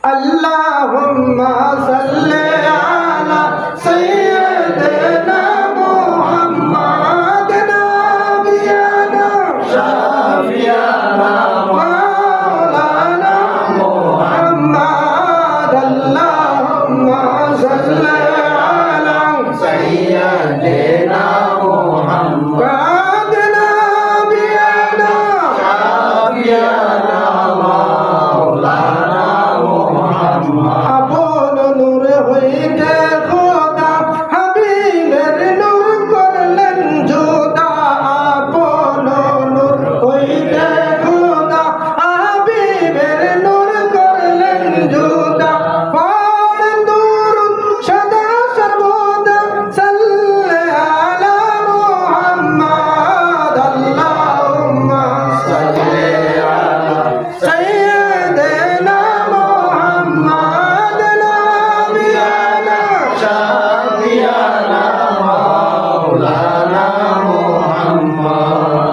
আল্লাহুম্মা সাল্লি আলা সাইয়্যিদিনা মুহাম্মাদ নাবিয়ানা শাফিয়ানা মাওলানা মুহাম্মাদ আল্লাহুম্মা সাল্লি আলা সাইয়্যিদিনা মুহাম্মাদ নাবিয়ানা শাফিয়ানা মাওলানা আপন নূর হইতে খোদা হাবিবের নূর করলেন জোদা আপন নূর হইতে খোদা হাবিবের নূর করলেন জোদা পড়েন দুরূদ সদা সর্বদা সাল্লি আলা মুহাম্মাদ আল্লাহুম্মা সাল্লি আলা সাইয়্যিদিনা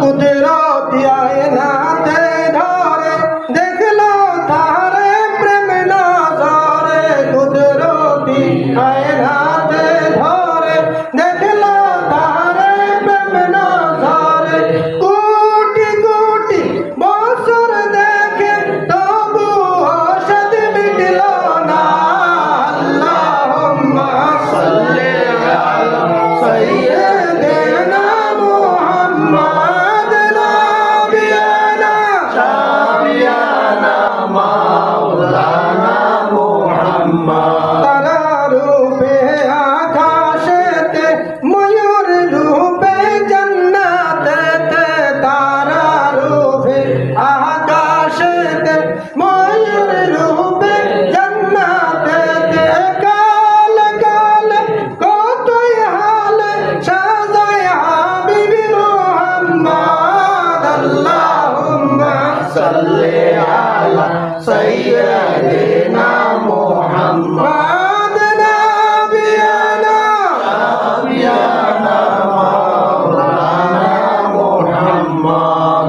কুদরতি আয়নাতে ধরে দেখলো তারে প্রেম নজরে কুদরতি আয়নাতে ধরে দেখলো তারে প্রেম নজরে কোটি কোটি বছর দেখে তবু সাদ মিটল না আল্লাহুম্মা সাল্লি আলা সাইয়্যিদিনা মুহাম্মাদ নাবিয়ানা শাফিয়ানা মাওলানা মুহাম্মাদ তারার রূপে আকাশেতে ময়ূর রূপে জান্নাতেতে তারার রূপে আকাশেতে ময়ূর রূপে জান্নাতেতে কালে কালে কতই হালে সাজায় হাবিবি মুহাম্মদ আল্লাহুম্মা সাল্লি আলা সাইয়্যিদিনা মুহাম্মদ নাবিয়ানা শাফিয়ানা মাওলানা মুহাম্মদ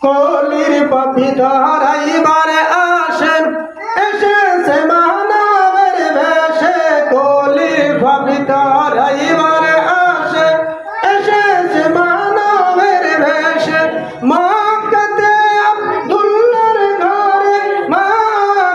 কলির পাপি ধরাইবারে আসেন এসেছে মানবের বেশে কলির পাপি ধরাইবারে আসে এসেছে মানবের বেশে মক্কাতে আব্দুল্লাহর ঘরে মা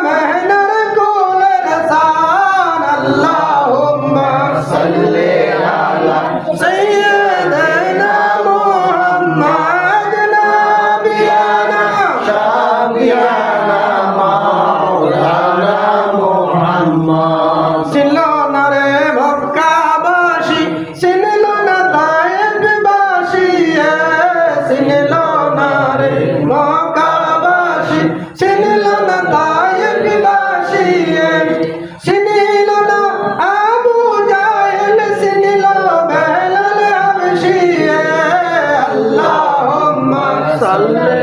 মেহনার কোলের সান আল্লাহুম্মা সাল্লি আলা সাইয়্যিদিনা মুহাম্মাদ নাবিয়ানা শাফিয়ানা মাওলানা মুহাম্মাদ ছিল না রে মক্কাবাসী চিনল না তায়েফবাসী চিনল না রে মক্কাবাসী চিনল না তায়েফবাসী চিনল না আবু জাহেল চিনল বেলাল হাবশী আল্লাহুম্মা সাল্লি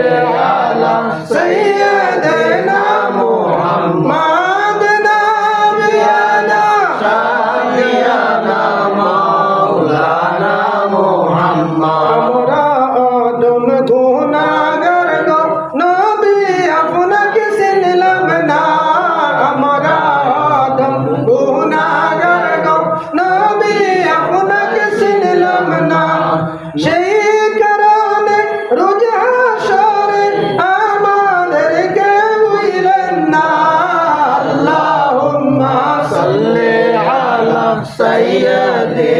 আলা সাইয়্যিদিনা মুহাম্মাদ নাবিয়ানা শাফিয়ানা মাওলানা মুহাম্মাদ আমরা আদম গুনাহগার গো নবী আপনাকে চিনলাম না আমরা আদম গুনাহগার গো নবী আপনাকে চিনলাম না সেই কারণে রোজ হাসরে আমাদেরকে বুঝলেন না আল্লাহুম্মা সাল্লি আলা সাইয়্যিদিনা